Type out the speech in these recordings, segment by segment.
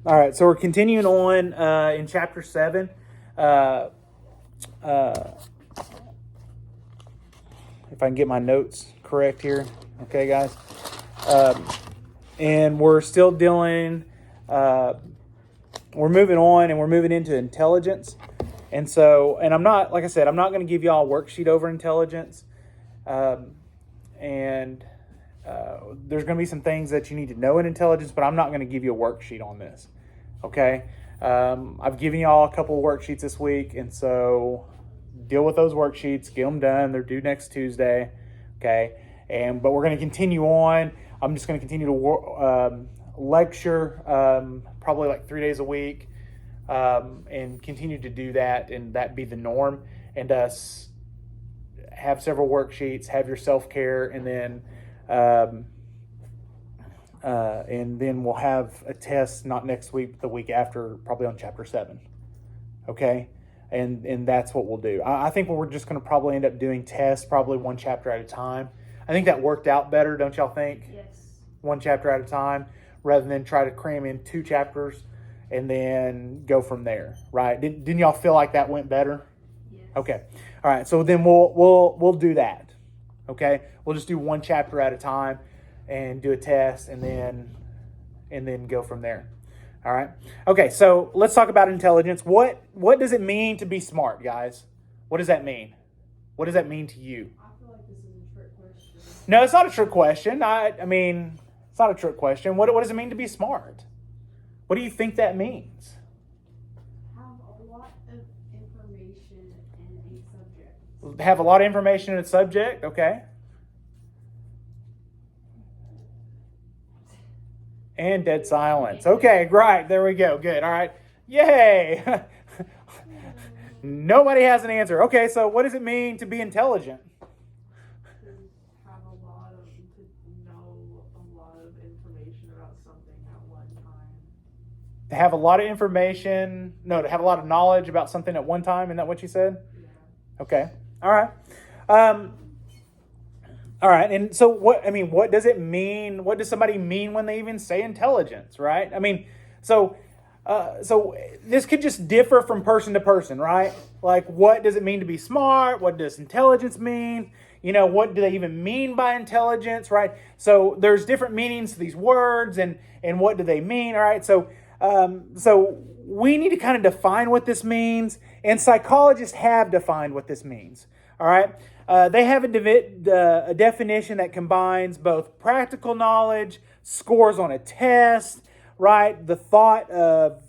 All right, so we're continuing on in chapter 7. Uh, uh, if I can get my notes correct here. Okay, guys. Um, and we're still dealing, we're moving on and we're moving into intelligence. And so, and I'm not, like I said, I'm not going to give y'all a worksheet over intelligence. Um, and there's going to be some things that you need to know in intelligence, but I'm not going to give you a worksheet on this. Okay? I've given y'all a couple of worksheets this week, and so deal with those worksheets, get them done. They're due next Tuesday. Okay? But we're going to continue on. I'm just going to continue to lecture probably like 3 days a week, and continue to do that, and that be the norm. And have several worksheets, have your self-care, and then we'll have a test not next week, but the week after, probably on chapter 7. Okay? And that's what we'll do. I think we're just going to probably end up doing tests, probably one chapter at a time. I think that worked out better, don't y'all think? Yes. One chapter at a time, rather than try to cram in 2 chapters and then go from there, right? Didn't y'all feel like that went better? Yes. Okay. All right. So then we'll do that. Okay. We'll just do one chapter at a time and do a test and then go from there. All right. Okay. So let's talk about intelligence. What does it mean to be smart, guys? What does that mean? What does that mean to you? I feel like this is a trick question. No, it's not a trick question. I mean, it's not a trick question. What does it mean to be smart? What do you think that means? Have a lot of information in a subject. Have a lot of information in a subject, okay? And dead silence. Okay, right. There we go. Good. All right. Yay. Nobody has an answer. Okay, so what does it mean to be intelligent? You could know a lot of information about something at one time. To have a lot of information, no, to have a lot of knowledge about something at one time. Isn't that what you said? Yeah. Okay. All right. All right. And so what does it mean? What does somebody mean when they even say intelligence, right? I mean, so this could just differ from person to person, right? Like, what does it mean to be smart? What does intelligence mean? What do they even mean by intelligence, right? So there's different meanings to these words, and what do they mean, all right? So we need to kind of define what this means, and psychologists have defined what this means, all right? They have a definition that combines both practical knowledge, scores on a test, right? The thought of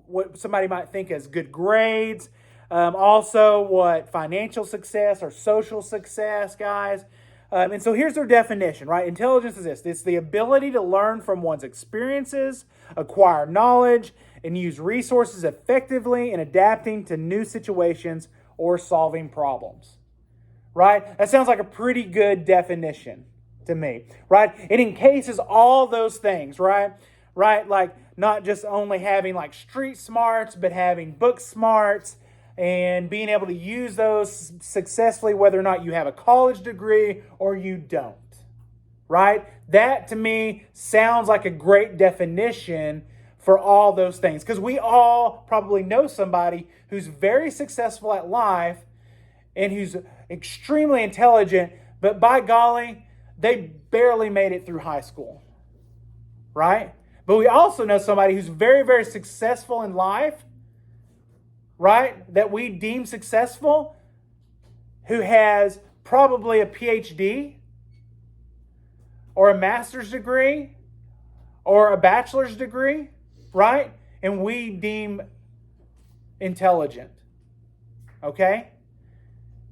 what somebody might think as good grades. Also, what financial success or social success, guys. And so here's their definition, right? Intelligence is this. It's the ability to learn from one's experiences, acquire knowledge, and use resources effectively in adapting to new situations or solving problems. Right? That sounds like a pretty good definition to me, right? It encases all those things, right? Right? Like not just only having like street smarts, but having book smarts and being able to use those successfully, whether or not you have a college degree or you don't, right? That to me sounds like a great definition for all those things, because we all probably know somebody who's very successful at life and who's extremely intelligent, but by golly, they barely made it through high school, right? But we also know somebody who's very, very successful in life, right? That we deem successful, who has probably a PhD or a master's degree or a bachelor's degree, right? And we deem intelligent, okay?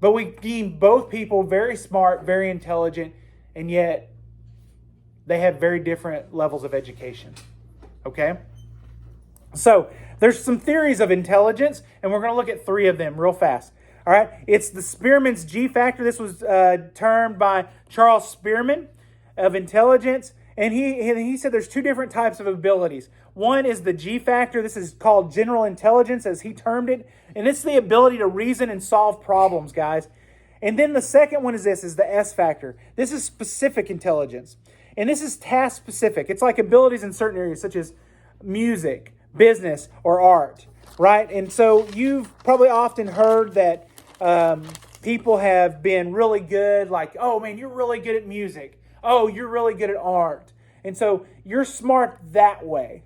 But we deem both people very smart, very intelligent, and yet they have very different levels of education. Okay? So there's some theories of intelligence, and we're going to look at 3 of them real fast. All right? It's the Spearman's G factor. This was termed by Charles Spearman of intelligence. And he said there's 2 different types of abilities. One is the G factor. This is called general intelligence, as he termed it. And it's the ability to reason and solve problems, guys. And then the second one is the S factor. This is specific intelligence. And this is task specific. It's like abilities in certain areas, such as music, business, or art, right? And so you've probably often heard that people have been really good, like, oh man, you're really good at music. Oh, you're really good at art. And so you're smart that way,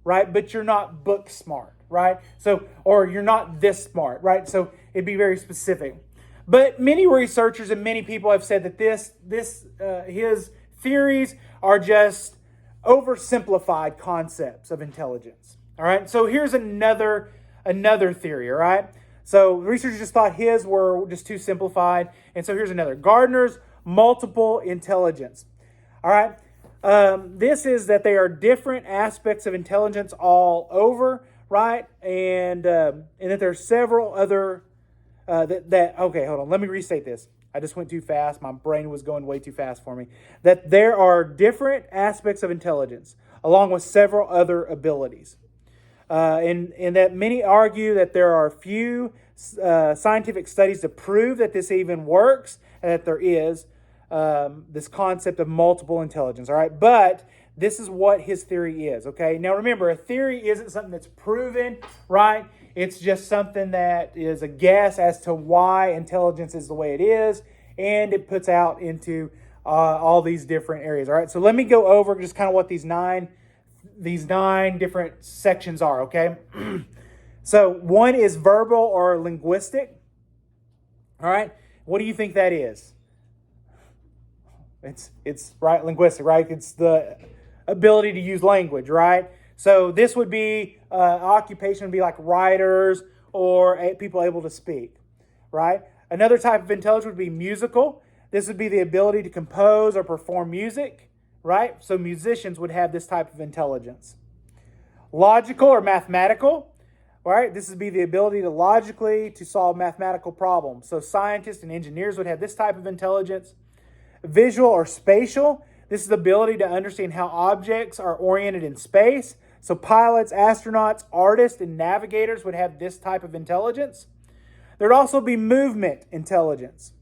right? But you're not book smart, right? So, or you're not this smart, right? So it'd be very specific. But many researchers and many people have said that his theories are just oversimplified concepts of intelligence. All right. So here's another theory. All right. So researchers just thought his were just too simplified, and so here's another: Gardner's multiple intelligence. All right. This is that they are different aspects of intelligence all over, right? And that there's several other okay, hold on. Let me restate this. I just went too fast. My brain was going way too fast for me. That there are different aspects of intelligence, along with several other abilities. And that many argue that there are few scientific studies to prove that this even works, and that there is this concept of multiple intelligence. All right, but this is what his theory is. Okay, now remember, a theory isn't something that's proven, right? It's just something that is a guess as to why intelligence is the way it is, and it puts out into all these different areas. All right, so let me go over just kind of what these nine different sections are. Okay, so one is verbal or linguistic. All right, what do you think that is? It's right, linguistic, right? It's the ability to use language, right? So this would be occupation would be like writers or people able to speak, right? Another type of intelligence would be musical. This would be the ability to compose or perform music, right? So musicians would have this type of intelligence. Logical or mathematical, right? This would be the ability to logically to solve mathematical problems. So scientists and engineers would have this type of intelligence. Visual or spatial. This is the ability to understand how objects are oriented in space. So pilots, astronauts, artists, and navigators would have this type of intelligence. There'd also be movement intelligence.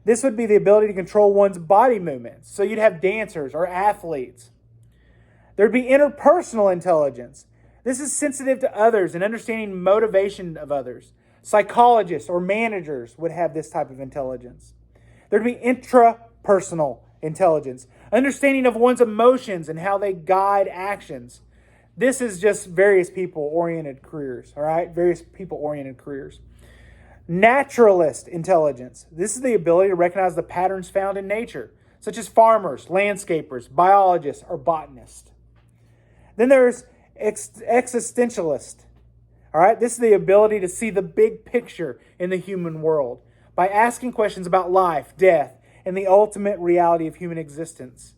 This would be the ability to control one's body movements. So you'd have dancers or athletes. There'd be interpersonal intelligence. This is sensitive to others and understanding motivation of others. Psychologists or managers would have this type of intelligence. There'd be intrapersonal intelligence, understanding of one's emotions and how they guide actions. This is just various people-oriented careers, all right? Various people-oriented careers. Naturalist intelligence. This is the ability to recognize the patterns found in nature, such as farmers, landscapers, biologists, or botanists. Then there's existentialist. All right, this is the ability to see the big picture in the human world by asking questions about life, death, and the ultimate reality of human existence.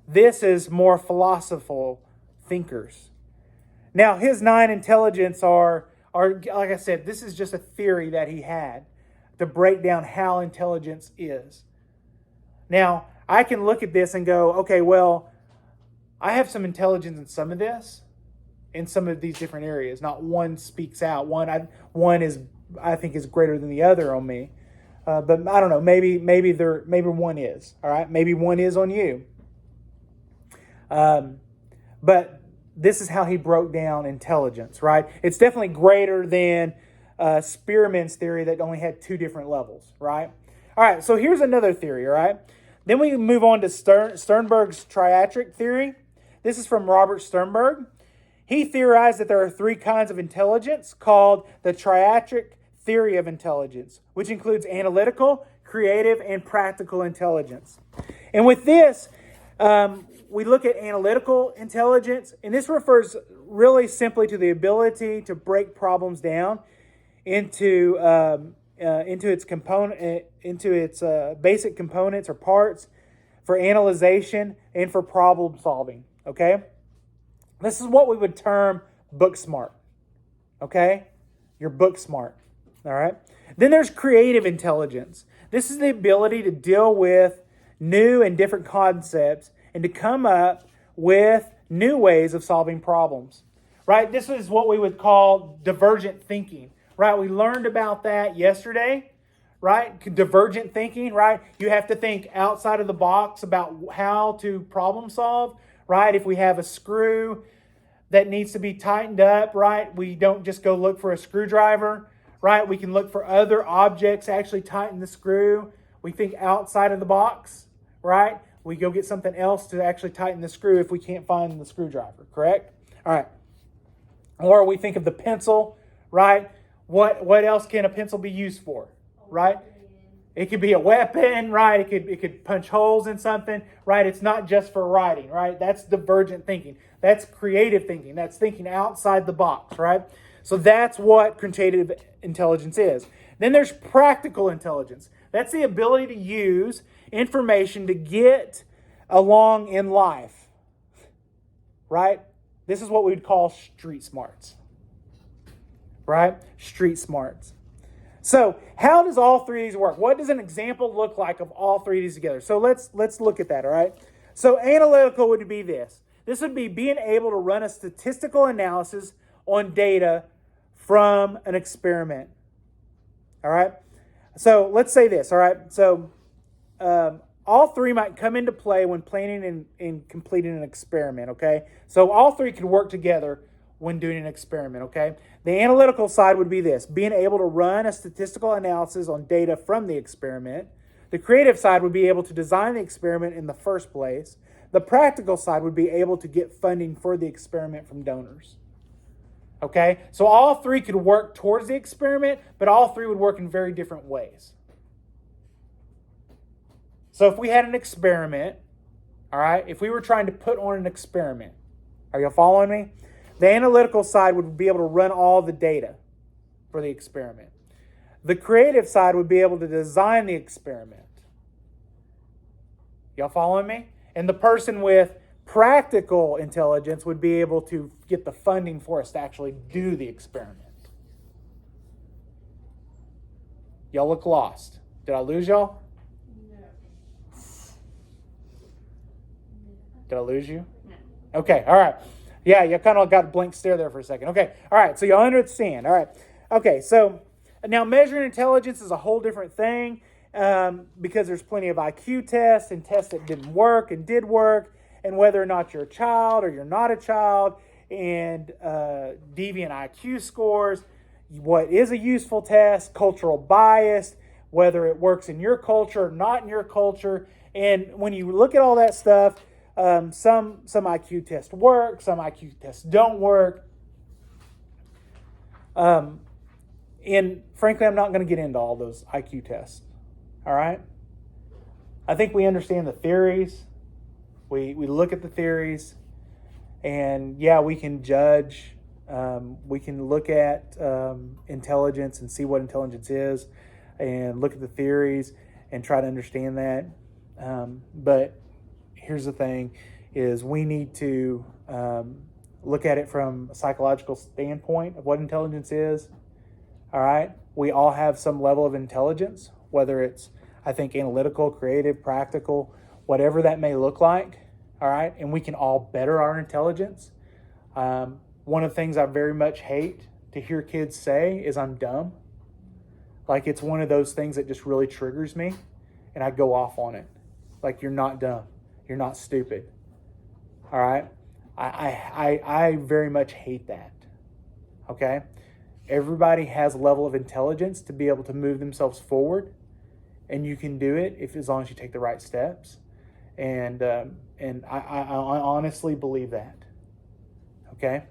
This is more philosophical thinkers. Now, his 9 intelligence are like I said, this is just a theory that he had to break down how intelligence is. Now, I can look at this and go, okay, well, I have some intelligence in some of this, in some of these different areas. Not one speaks out. One is, I think, is greater than the other on me. But I don't know. Maybe one is. All right. Maybe one is on you. But this is how he broke down intelligence. Right. It's definitely greater than Spearman's theory that only had 2 different levels. Right. All right. So here's another theory. All right. Then we move on to Sternberg's triatric theory. This is from Robert Sternberg. He theorized that there are 3 kinds of intelligence called the triatric theory of intelligence, which includes analytical, creative, and practical intelligence. And with this, we look at analytical intelligence, and this refers really simply to the ability to break problems down into its basic components or parts for analyzation and for problem solving. Okay, this is what we would term book smart. Okay, you're book smart. All right. Then there's creative intelligence. This is the ability to deal with new and different concepts and to come up with new ways of solving problems. Right? This is what we would call divergent thinking. Right? We learned about that yesterday. Right? Divergent thinking. Right? You have to think outside of the box about how to problem solve. Right? If we have a screw that needs to be tightened up, right? We don't just go look for a screwdriver, right? We can look for other objects to actually tighten the screw. We think outside of the box, right? We go get something else to actually tighten the screw if we can't find the screwdriver, correct? All right. Or we think of the pencil, right? What else can a pencil be used for, right? It could be a weapon, right? It could punch holes in something, right? It's not just for writing, right? That's divergent thinking. That's creative thinking. That's thinking outside the box, right? So that's what creative intelligence is. Then there's practical intelligence. That's the ability to use information to get along in life, right? This is what we would call street smarts, right? Street smarts. So how does all three of these work? What does an example look like of all three of these together? So let's look at that, all right? So analytical would be this. This would be being able to run a statistical analysis on data from an experiment, all right? So let's say this, all right? So all three might come into play when planning and completing an experiment, okay? So all three could work together when doing an experiment, okay? The analytical side would be this, being able to run a statistical analysis on data from the experiment. The creative side would be able to design the experiment in the first place. The practical side would be able to get funding for the experiment from donors. Okay? So all three could work towards the experiment, but all three would work in very different ways. So if we had an experiment, all right, if we were trying to put on an experiment, are you following me? The analytical side would be able to run all the data for the experiment. The creative side would be able to design the experiment. Y'all following me? And the person with practical intelligence would be able to get the funding for us to actually do the experiment. Y'all look lost. Did I lose y'all? No. Did I lose you? No. Okay, all right. Yeah, you kind of got a blank stare there for a second. Okay, all right, so y'all understand. All right. Okay, so now measuring intelligence is a whole different thing because there's plenty of IQ tests and tests that didn't work and did work, and whether or not you're a child or you're not a child, and deviant IQ scores, what is a useful test, cultural bias, whether it works in your culture or not in your culture. And when you look at all that stuff, some IQ tests work, some IQ tests don't work. And frankly, I'm not going to get into all those IQ tests. All right? I think we understand the theories. We look at the theories. And yeah, we can judge. We can look at intelligence and see what intelligence is and look at the theories and try to understand that. But here's the thing, is we need to look at it from a psychological standpoint of what intelligence is. All right? We all have some level of intelligence, whether it's, I think, analytical, creative, practical, whatever that may look like. All right? And we can all better our intelligence. One of the things I very much hate to hear kids say is I'm dumb. Like, it's one of those things that just really triggers me, and I go off on it. Like, you're not dumb. You're not stupid. All right? I very much hate that. Okay? Everybody has a level of intelligence to be able to move themselves forward, and you can do it as long as you take the right steps. And I honestly believe that. Okay?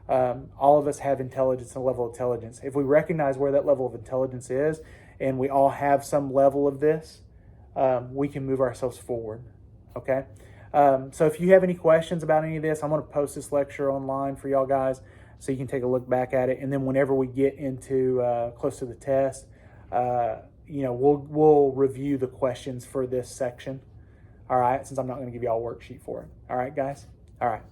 All of us have intelligence and a level of intelligence. If we recognize where that level of intelligence is, and we all have some level of this, we can move ourselves forward. Okay? So if you have any questions about any of this, I'm going to post this lecture online for y'all guys so you can take a look back at it. And then whenever we get into close to the test, we'll review the questions for this section. All right? Since I'm not going to give y'all a worksheet for it. All right, guys? All right.